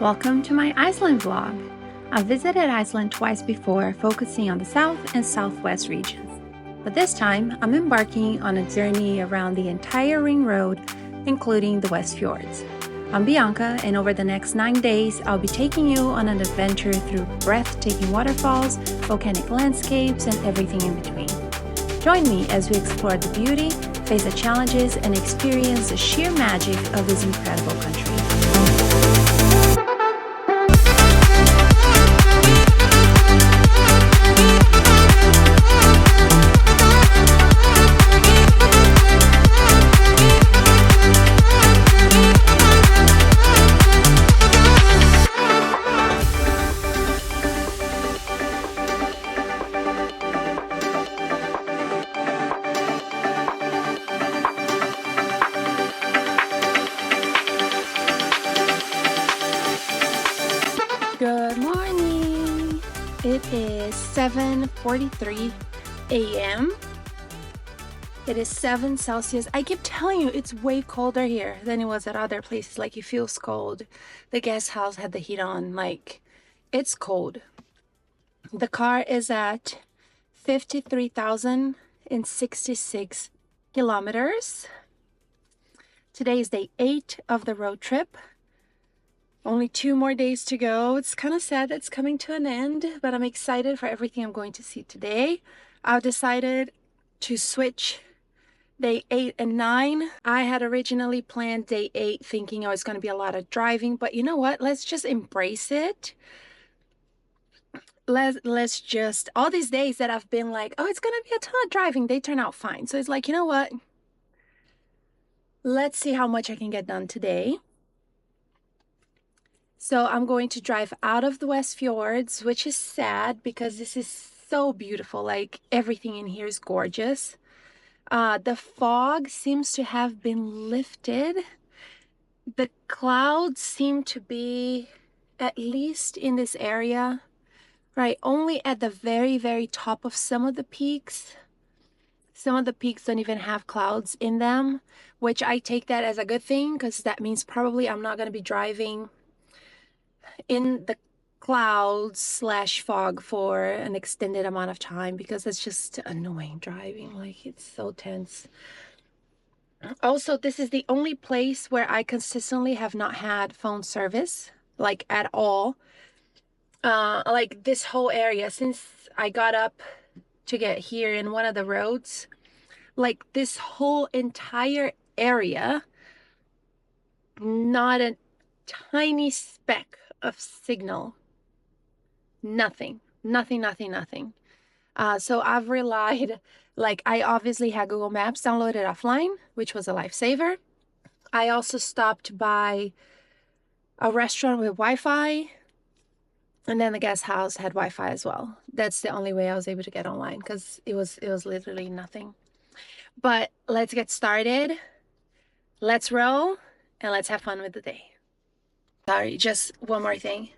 Welcome to my Iceland vlog. I've visited Iceland twice before, focusing on the south and southwest regions. But this time, I'm embarking on a journey around the entire ring road, including the Westfjords. I'm Bianca, and over the next 9 days, I'll be taking you on an adventure through breathtaking waterfalls, volcanic landscapes, and everything in between. Join me as we explore the beauty, face the challenges, and experience the sheer magic of this incredible country. Good morning. It is 7:43 a.m. It is 7 Celsius. I keep telling you, it's way colder here than it was at other places. Like, it feels cold. The guest house had the heat on. Like, it's cold. The car is at 53,066 kilometers. Today is day 8 of the road trip. Only 2 more days to go. It's kind of sad that it's coming to an end, but I'm excited for everything I'm going to see today. I've decided to switch day 8 and 9. I had originally planned day 8 thinking, oh, it's going to be a lot of driving, but you know what? Let's just embrace it. Let's just, all these days that I've been like, oh, it's going to be a ton of driving, they turn out fine. So it's like, you know what? Let's see how much I can get done today. So I'm going to drive out of the Westfjords, which is sad because this is so beautiful. Like, everything in here is gorgeous. The fog seems to have been lifted. The clouds seem to be, at least in this area, right, only at the very, very top of some of the peaks. Some of the peaks don't even have clouds in them, which I take that as a good thing because that means probably I'm not going to be driving in the clouds / fog for an extended amount of time, because it's just annoying driving. Like, it's so tense. Also, this is the only place where I consistently have not had phone service, like, at all. Like, this whole area, since I got up to get here in one of the roads, like, this whole entire area, not a tiny speck of signal. Nothing. So I've relied, like, I obviously had Google Maps downloaded offline, which was a lifesaver. I also stopped by a restaurant with Wi-Fi, and then the guest house had Wi-Fi as well. That's the only way I was able to get online, because it was literally nothing. But let's get started. Let's roll, and let's have fun with the day. Sorry, just one more thing.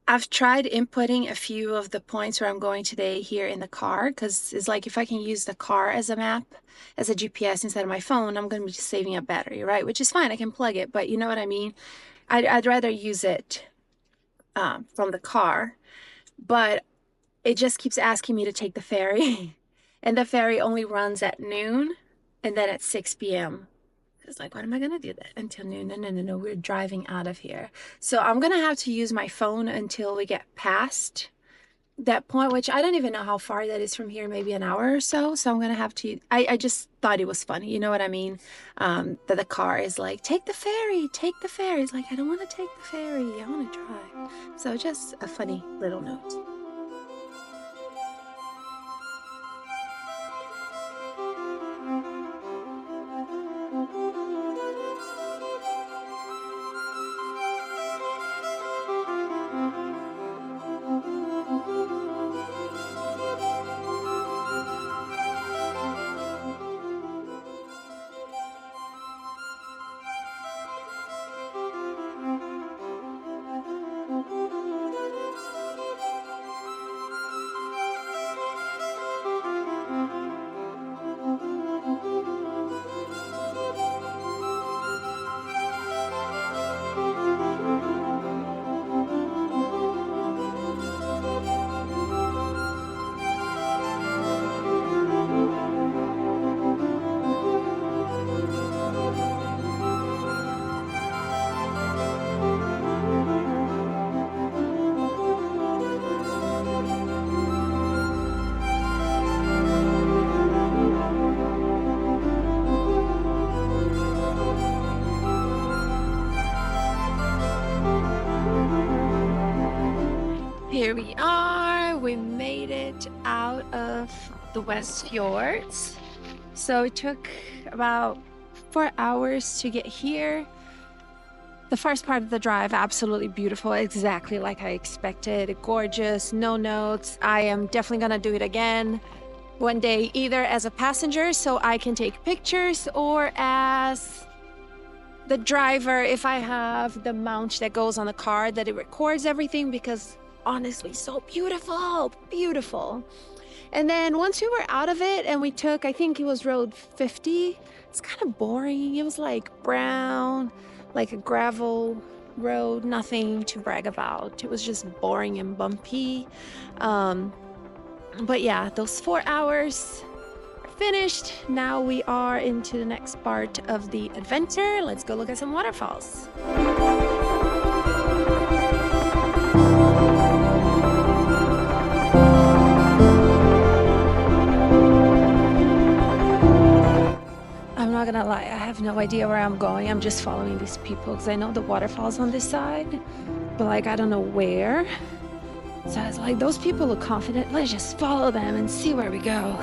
I've tried inputting a few of the points where I'm going today here in the car, because it's like, if I can use the car as a map, as a GPS instead of my phone, I'm going to be just saving up battery, right? Which is fine, I can plug it, but you know what I mean? I'd rather use it from the car, but it just keeps asking me to take the ferry, and the ferry only runs at noon and then at 6 p.m. It's like, what am I going to do that until noon? No, we're driving out of here. So I'm going to have to use my phone until we get past that point, which I don't even know how far that is from here, maybe an hour or so. So I'm going to have to, I just thought it was funny. You know what I mean? That the car is like, take the ferry. It's like, I don't want to take the ferry. I want to drive. So just a funny little note. out of the Westfjords. So it took about 4 hours to get here. The first part of the drive, absolutely beautiful, exactly like I expected. Gorgeous, no notes. I am definitely gonna do it again one day, either as a passenger so I can take pictures, or as the driver if I have the mount that goes on the car that it records everything, because honestly, so beautiful, beautiful. And then once we were out of it and we took, I think it was road 50, it's kind of boring. It was like brown, like a gravel road, nothing to brag about. It was just boring and bumpy. But yeah, those 4 hours are finished. Now we are into the next part of the adventure. Let's go look at some waterfalls. I'm not gonna lie, I have no idea where I'm going. I'm just following these people because I know the waterfall's on this side, but like I don't know where. So I was like, those people look confident. Let's just follow them and see where we go.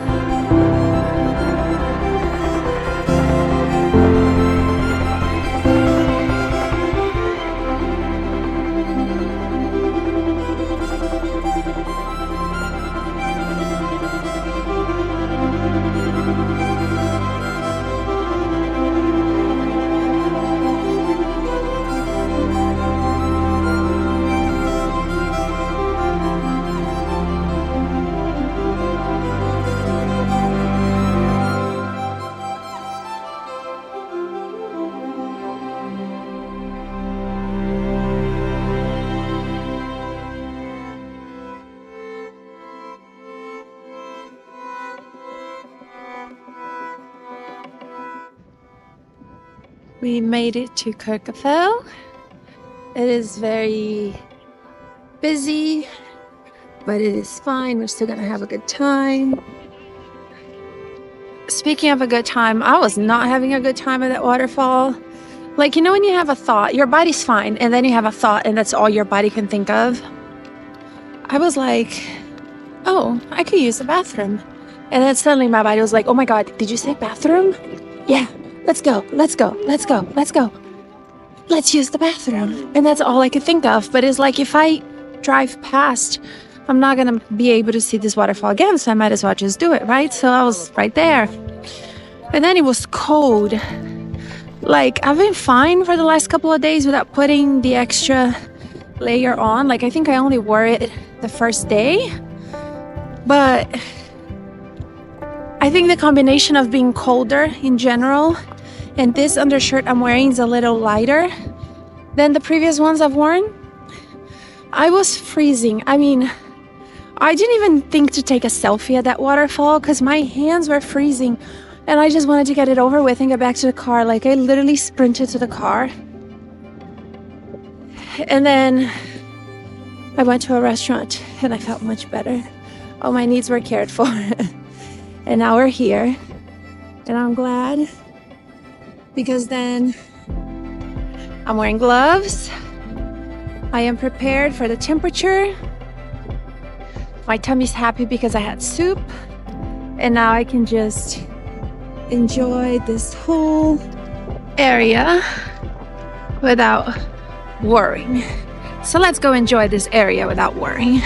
We made it to Kirkjufell. It is very busy, but it is fine. We're still gonna have a good time. Speaking of a good time, I was not having a good time at that waterfall. Like, you know when you have a thought, your body's fine, and then you have a thought and that's all your body can think of? I was like, oh, I could use the bathroom. And then suddenly my body was like, oh my God, did you say bathroom? Yeah, let's go, let's go, let's go, let's go. Let's use the bathroom. And that's all I could think of. But it's like, if I drive past, I'm not gonna be able to see this waterfall again, so I might as well just do it, right? So I was right there. And then it was cold. Like, I've been fine for the last couple of days without putting the extra layer on. Like, I think I only wore it the first day. But I think the combination of being colder in general and this undershirt I'm wearing is a little lighter than the previous ones I've worn. I was freezing. I mean, I didn't even think to take a selfie at that waterfall because my hands were freezing and I just wanted to get it over with and get back to the car. Like, I literally sprinted to the car. And then I went to a restaurant and I felt much better. All my needs were cared for. And now we're here. And I'm glad, because then I'm wearing gloves. I am prepared for the temperature. My tummy's happy because I had soup. And now I can just enjoy this whole area without worrying. So let's go enjoy this area without worrying.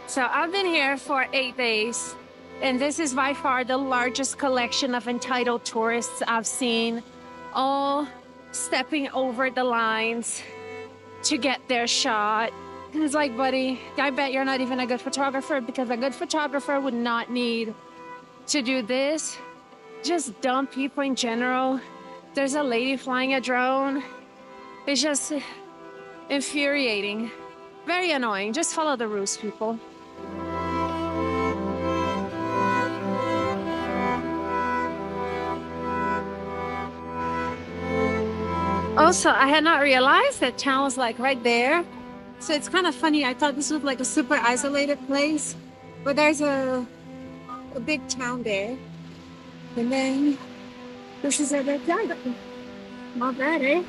So I've been here for 8 days, and this is by far the largest collection of entitled tourists I've seen, all stepping over the lines to get their shot. It's like, buddy, I bet you're not even a good photographer, because a good photographer would not need to do this. Just dumb people in general. There's a lady flying a drone. It's just infuriating. Very annoying. Just follow the rules, people. Also, I had not realized that town was like right there. So it's kind of funny. I thought this was like a super isolated place, but there's a big town there. And then this is a red dragon. Not bad, eh?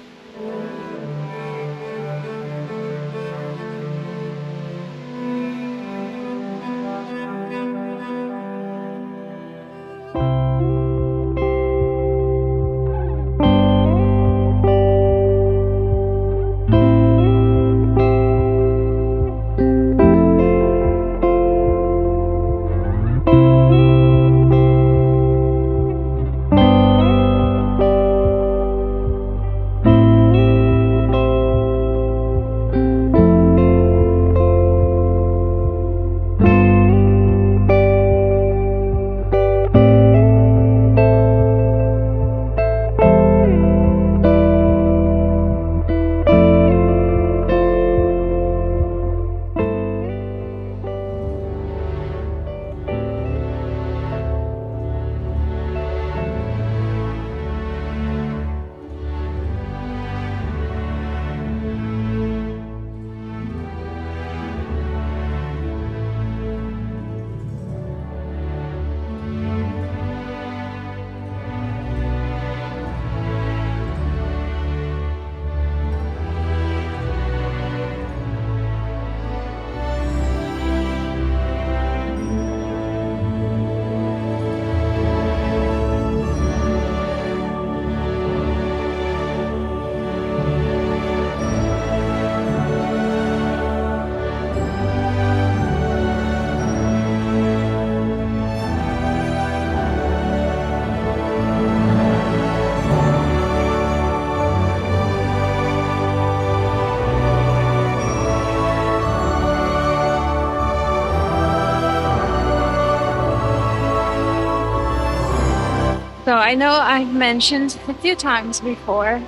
So I know I've mentioned a few times before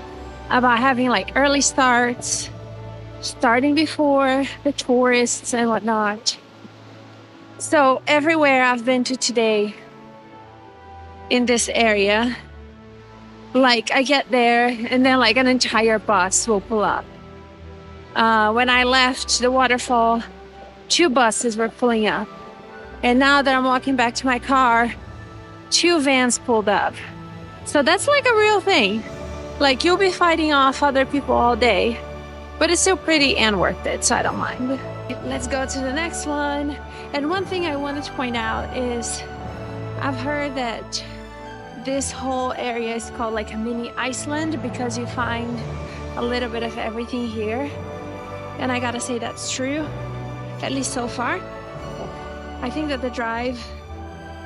about having like early starts, starting before the tourists and whatnot. So everywhere I've been to today in this area, like I get there and then like an entire bus will pull up. When I left the waterfall, 2 buses were pulling up. And now that I'm walking back to my car, 2 vans pulled up. So that's like a real thing. Like you'll be fighting off other people all day, but it's still pretty and worth it, so I don't mind. Let's go to the next one. And one thing I wanted to point out is I've heard that this whole area is called like a mini Iceland because you find a little bit of everything here. And I gotta say that's true, at least so far. I think that the drive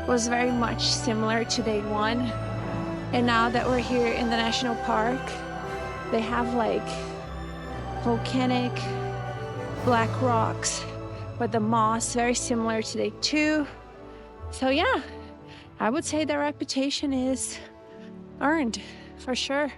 was very much similar to day 1. And now that we're here in the national park, they have like volcanic black rocks, but the moss very similar to day 2. So yeah, I would say their reputation is earned for sure.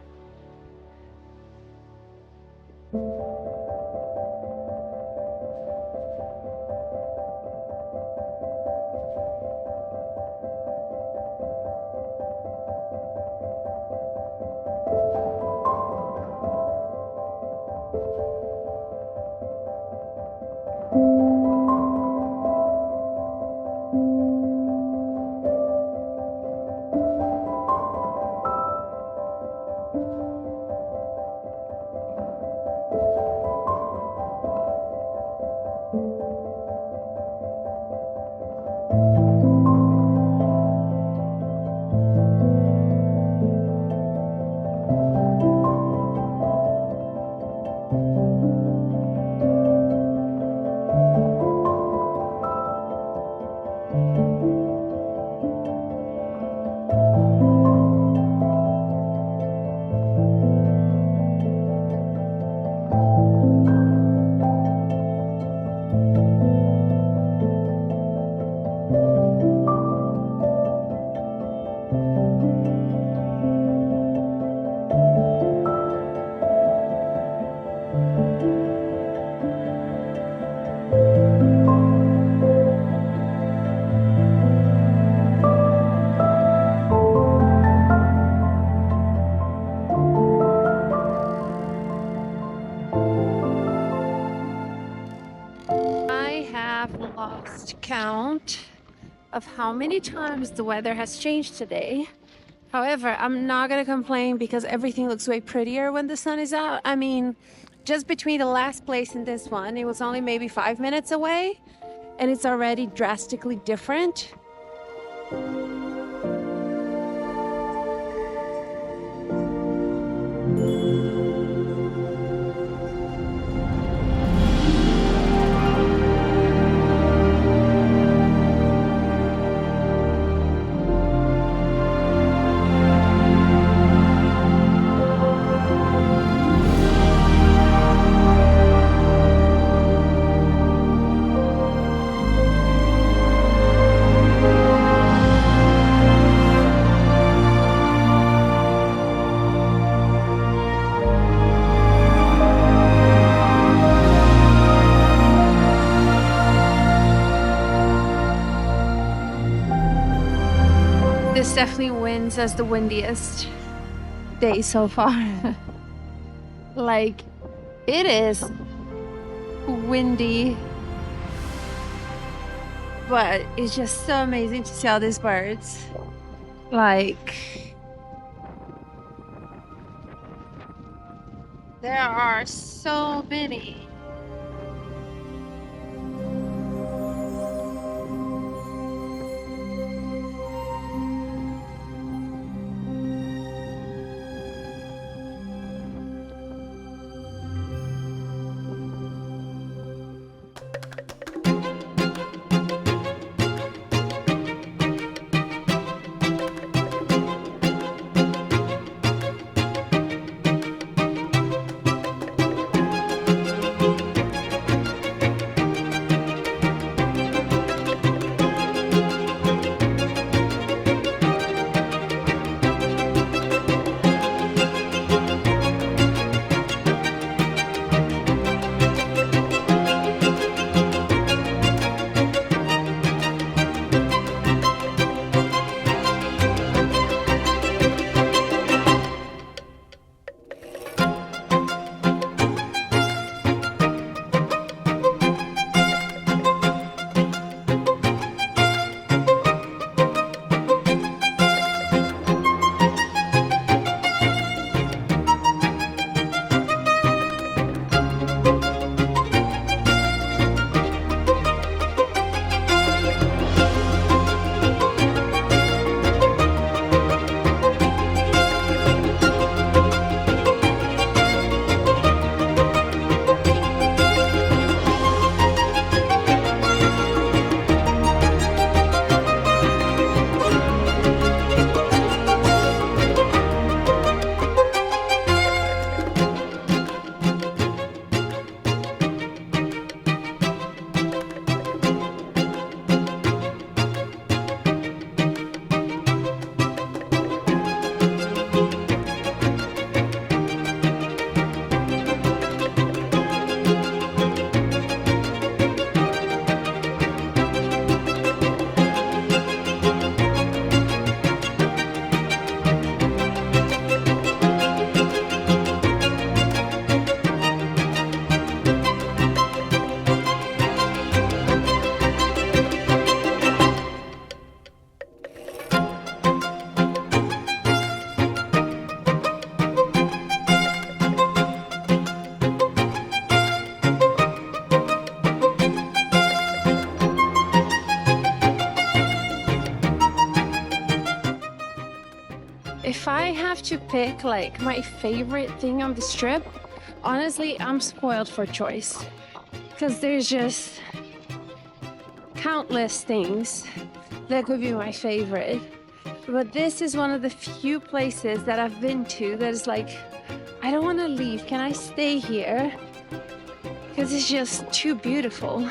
of how many times the weather has changed today. However, I'm not gonna complain because everything looks way prettier when the sun is out. I mean, just between the last place and this one, it was only maybe 5 minutes away, and it's already drastically different. This definitely wins as the windiest day so far. Like, it is windy, but it's just so amazing to see all these birds. Like, there are so many. If I have to pick like my favorite thing on this trip, honestly, I'm spoiled for choice because there's just countless things that could be my favorite. But this is one of the few places that I've been to that is like, I don't want to leave. Can I stay here? Because it's just too beautiful.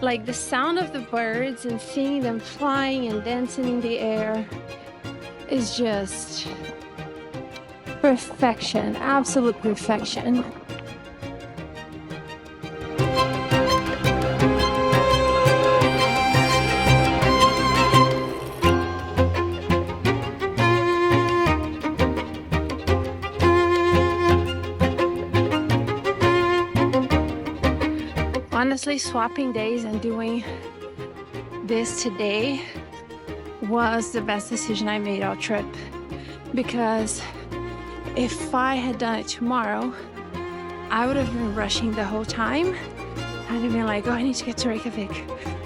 Like the sound of the birds and seeing them flying and dancing in the air is just perfection, absolute perfection. Honestly, swapping days and doing this today was the best decision I made all trip, because if I had done it tomorrow, I would have been rushing the whole time. I'd have been like, oh, I need to get to Reykjavik.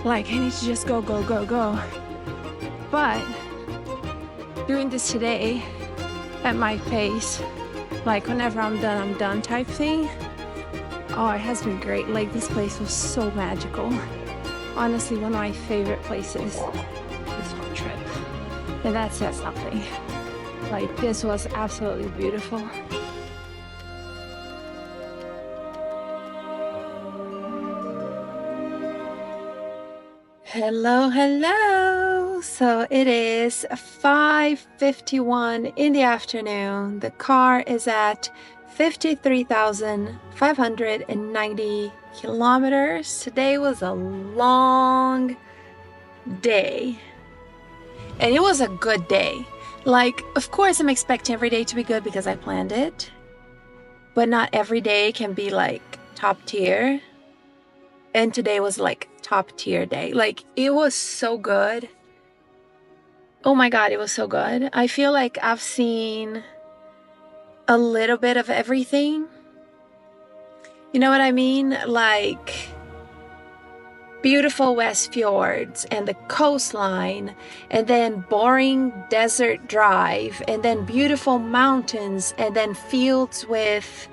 Like, I need to just go. But doing this today at my pace, like whenever I'm done type thing, oh, it has been great. Like, this place was so magical. Honestly, one of my favorite places this whole trip. And that says something. Like, this was absolutely beautiful. Hello. So it is 5:51 in the afternoon. The car is at 53,590 kilometers. Today was a long day. And it was a good day. Like, of course, I'm expecting every day to be good because I planned it. But not every day can be like top tier. And today was like top tier day. Like, it was so good. Oh my God, it was so good. I feel like I've seen a little bit of everything. You know what I mean? Like, beautiful Westfjords and the coastline, and then boring desert drive, and then beautiful mountains, and then fields with,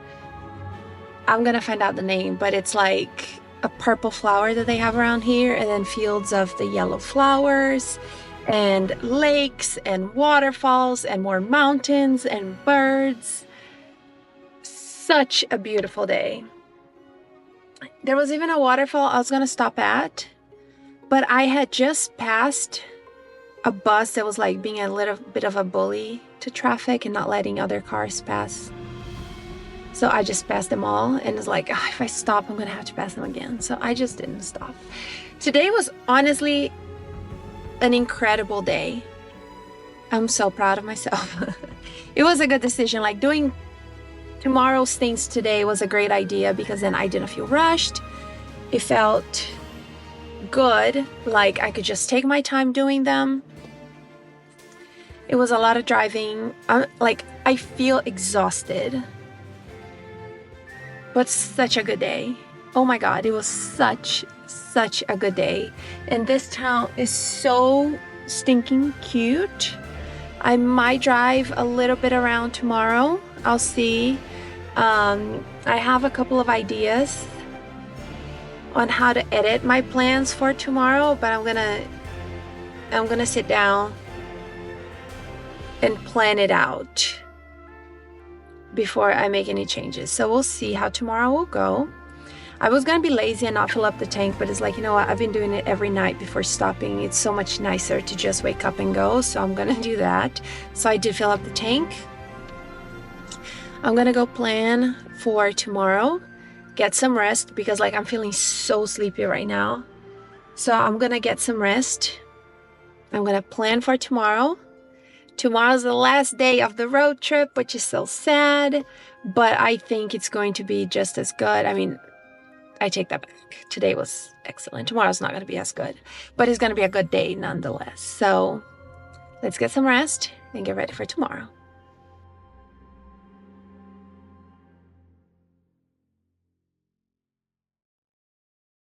I'm gonna find out the name, but it's like a purple flower that they have around here, and then fields of the yellow flowers, and lakes and waterfalls and more mountains and birds. Such a beautiful day. There was even a waterfall I was gonna stop at, but I had just passed a bus that was like being a little bit of a bully to traffic and not letting other cars pass. So I just passed them all, and it's like, oh, if I stop, I'm gonna have to pass them again. So I just didn't stop. Today was honestly an incredible day. I'm so proud of myself. It was a good decision. Like, doing tomorrow's things today was a great idea, because then I didn't feel rushed. It felt good. Like, I could just take my time doing them. It was a lot of driving. Like, I feel exhausted. But such a good day. Oh my God, it was such a good day. And this town is so stinking cute. I might drive a little bit around tomorrow. I'll see. I have a couple of ideas on how to edit my plans for tomorrow, but I'm gonna sit down and plan it out before I make any changes. So we'll see how tomorrow will go. I was gonna be lazy and not fill up the tank, but it's like, you know what, I've been doing it every night before stopping. It's so much nicer to just wake up and go, so I'm gonna do that. So I did fill up the tank. I'm gonna go plan for tomorrow, get some rest, because like I'm feeling so sleepy right now. So I'm gonna get some rest. I'm gonna plan for tomorrow. Tomorrow's the last day of the road trip, which is so sad, but I think it's going to be just as good. I mean, I take that back. Today was excellent. Tomorrow's not going to be as good, but it's going to be a good day nonetheless. So let's get some rest and get ready for tomorrow.